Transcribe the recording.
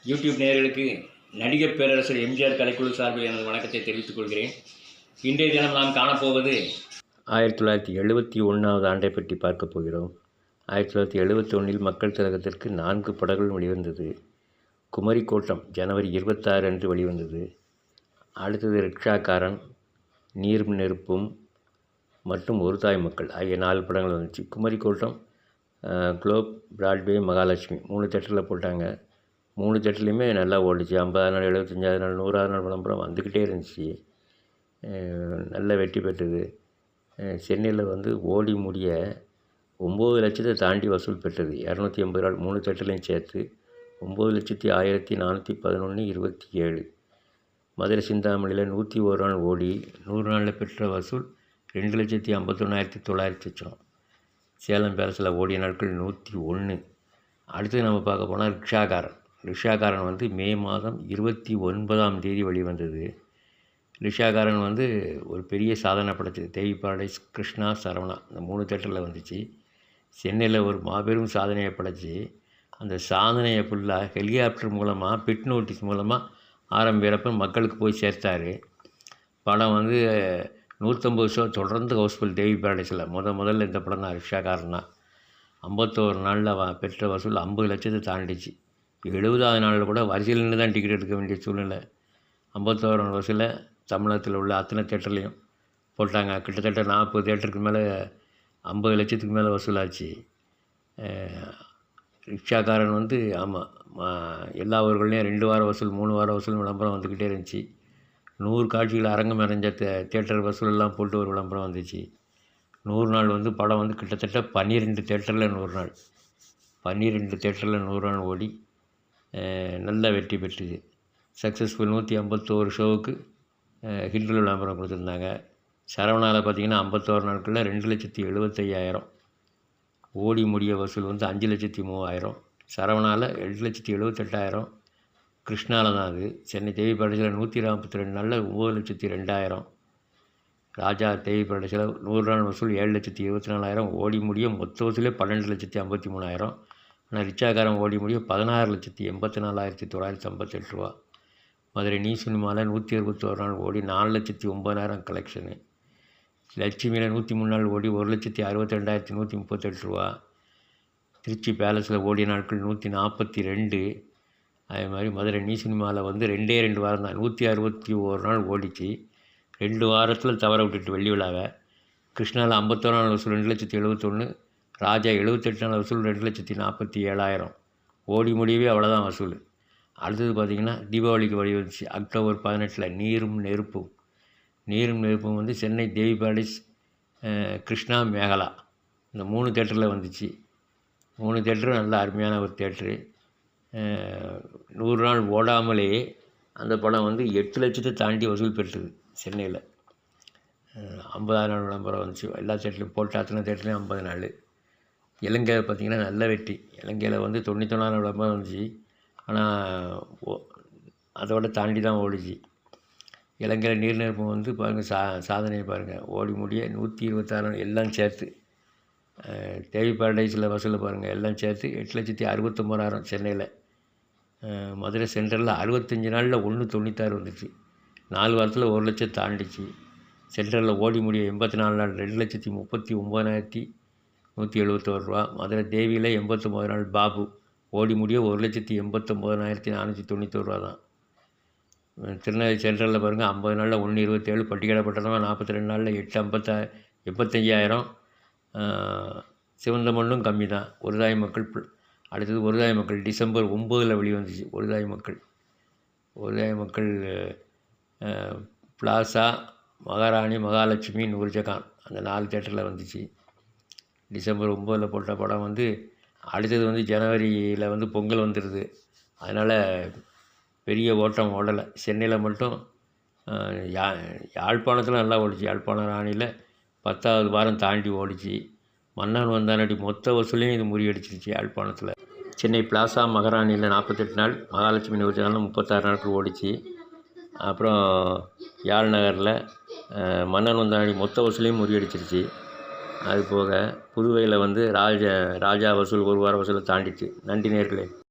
YouTube நேயர்களுக்கு நடிகர் பேரரசர் எம்ஜிஆர் கலைக்குழு சார்பில் எனது வணக்கத்தை தெரிவித்துக் கொள்கிறேன். இன்றைய தினம் நாம் காணப்போவது 1971வது ஆண்டை பற்றி பார்க்கப் போகிறோம். 1971இல் மக்கள் திலகத்திற்கு 4 படங்கள் வெளிவந்தது. குமரி கோட்டம் ஜனவரி 26 அன்று வெளிவந்தது. அடுத்தது ரிக்ஷாக்காரன், நீரும் நெருப்பும் மற்றும் ஒரு தாய் மக்கள் ஆகிய 4 படங்கள் வந்துச்சு. குமரி கோட்டம் குளோப், பிராட்வே, மகாலட்சுமி 3 தேட்டரில் போட்டாங்க. 3 தேட்டர்லையுமே நல்லா ஓடிச்சு. 50 நாள், 75 நாள், 100 நாள் விளம்பரம் வந்துக்கிட்டே இருந்துச்சு. நல்ல வெற்றி பெற்றது. சென்னையில் ஓடி முடிய 9 லட்சத்தை தாண்டி வசூல் பெற்றது. 280 நாள் 3 தேட்டர்லையும் சேர்த்து 9,01,11,27. மதுரை சிந்தாமணியில் 101 நாள் ஓடி 100 நாளில் பெற்ற வசூல் 2,51,900. சேலம் பேலஸில் ஓடிய நாட்கள் 101. அடுத்து நம்ம பார்க்க போனால் ரிக்ஷாக்காரன் மே மாதம் 29ஆம் தேதி வெளிவந்தது. ரிக்ஷாக்காரன் ஒரு பெரிய சாதனை படைச்சது. தேவி பாரடைஸ், கிருஷ்ணா, சரவணா இந்த 3 தேட்டரில் வந்துச்சு. சென்னையில் ஒரு மாபெரும் சாதனையை படைச்சி அந்த சாதனையை ஃபுல்லாக ஹெலிகாப்டர் மூலமாக, பிட் நோட்டீஸ் மூலமாக ஆரம்பிக்கிறப்ப மக்களுக்கு போய் சேர்த்தார். படம் 150 ஷோ தொடர்ந்து ஹவுஸ்ஃபுல். தேவி பாரடைஸில் முதல்ல இந்த படம் தான் ரிக்ஷாக்காரன் தான். 51 நாளில் பெற்ற வசூல் 50 லட்சத்தை தாண்டிச்சு. 70வது நாளில் கூட வரிசையில் நின்று தான் டிக்கெட் எடுக்க வேண்டிய சூழ்நிலை. 51 வசூலில் தமிழகத்தில் உள்ள அத்தனை தேட்டர்லையும் போட்டாங்க. கிட்டத்தட்ட 40 தேட்டருக்கு மேலே 50 லட்சத்துக்கு மேலே வசூலாச்சு. ரிக்ஷாக்காரன் ஆமாம், எல்லா ஊர்கள்லேயும் 2 வார வசூல், 3 வார வசூல் விளம்பரம் வந்துக்கிட்டே இருந்துச்சு. 100 காட்சிகள் அரங்கம் நிறைஞ்ச தேட்டர் வசூலெல்லாம் போட்டு ஒரு விளம்பரம் வந்துச்சு. 100 நாள் படம் கிட்டத்தட்ட 12 தேட்டரில் 100 நாள் 12 தேட்டரில் 100 நாள் ஓடி நல்ல வெற்றி பெற்றுது. சக்ஸஸ்ஃபுல். 151 ஷோவுக்கு ஹிண்டில் விளம்பரம் கொடுத்துருந்தாங்க. சரவணாவில் பார்த்திங்கன்னா 51 நாட்களில் 2,75,000. ஓடி முடிய வசூல் 5,03,000. சரவணாவில் 2,78,000. கிருஷ்ணாவில் தான் அது. சென்னை தேவி பாரடைஸில் 142 நாளில் 9,02,000. ராஜா தேவி பாரடைஸில் 100 நாள் வசூல் 7,24,000. ஓடி முடிய மொத்த வசூலே 12,53,000. ஆனால் ரிக்ஷாக்காரன் ஓடி முடிய 16,84,958 ரூபா. மதுரை நீ சினிமாவில் 161 நாள் ஓடி 4,09,000 கலெக்ஷனு. லட்சுமியில் 103 நாள் ஓடி 1,62,138 ரூபா. திருச்சி பேலஸில் ஓடிய நாட்கள் 142. அதே மாதிரி மதுரை நீ சினிமாவில் 2 வாரம் தான் 161 நாள் ஓடிச்சு. 2 வாரத்தில் தவற விட்டுட்டு வெள்ளி விழாவை. கிருஷ்ணாவில் 51 நாள் வசூல் 2,71,000. ராஜா 78 நாள் வசூல் 2,47,000. ஓடி முடியவே அவ்வளோதான் வசூல். அடுத்தது பார்த்திங்கன்னா தீபாவளிக்கு வந்துச்சு. அக்டோபர் 18 நீரும் நெருப்பும் சென்னை தேவி பாரடைஸ், கிருஷ்ணா, மேகலா இந்த 3 தேட்டரில் வந்துச்சு. 3 தேட்டரும் நல்ல அருமையான ஒரு தேட்ரு. 100 நாள் ஓடாமலேயே அந்த படம் 8 லட்சத்தை தாண்டி வசூல் பெற்றது சென்னையில். 50 நாள் விளம்பரம் வந்துச்சு. எல்லா தேட்டர்லையும் போட்ட அத்தனை தேட்டர்லையும் 50 நாள். இலங்கையில் பார்த்திங்கன்னா நல்ல வெற்றி. இலங்கையில் 91 நாள் விளம்பரம் வந்துச்சு. ஆனால் அதோட தாண்டி தான் ஓடிச்சு. இலங்கையில் நீர் நெருப்பு பாருங்கள், சாதனையை பாருங்கள். ஓடி முடிய 126 எல்லாம் சேர்த்து. தேவி பாரடைஸில் வசூலில் பாருங்கள், எல்லாம் சேர்த்து 8,69,000 சென்னையில். மதுரை சென்ட்ரலில் 65 நாளில் 196 வந்துச்சு. 4 வாரத்தில் 1 லட்சம் தாண்டிச்சு. சென்ட்ரலில் ஓடி முடிய 84 நாள் 2,39,171 ரூபா. மதுரை தேவியில் 89 நாள் பாபு ஓடி முடிய 1,89,491 ரூபா தான். திருநெல்வேலி சென்ட்ரலில் பாருங்கள், 50 நாளில் 127. பட்டிக்காடப்பட்டணமாக 42 நாளில் 8,85,000. சிவந்த மண்ணும் கம்மி தான். ஒரு தாய் மக்கள். அடுத்தது ஒரு தாய் மக்கள் டிசம்பர் 9 வெளிவந்துச்சு. ஒரு தாய் மக்கள் பிளாசா, மகாராணி, மகாலட்சுமி, நூர்ஜஹான் அந்த 4 தேட்டரில் வந்துச்சு. டிசம்பர் 9 போட்ட படம் அடுத்தது ஜனவரியில் பொங்கல் வந்துடுது. அதனால் பெரிய ஓட்டம் ஓடலை. சென்னையில் மட்டும் யாழ்ப்பாணத்தில் நல்லா ஓடிச்சு. யாழ்ப்பாண ராணியில் 10வது வாரம் தாண்டி ஓடிச்சு. மன்னன் வந்தானடி மொத்த வசூலையும் இது முறியடிச்சிருச்சு யாழ்ப்பாணத்தில். சென்னை பிளாசா, மகாராணியில் 48 நாள், மகாலட்சுமி, நூர்ஜஹானில் 36 நாட்கள் ஓடிச்சு. அப்புறம் யாழ் நகரில் மன்னன் வந்தானடி மொத்த வசூலையும் முறியடிச்சிருச்சு. அது போக புதுவையில் ராஜா வசூல் 1 வார வசூலை தாண்டிச்சு. நன்றி நேயர்களே.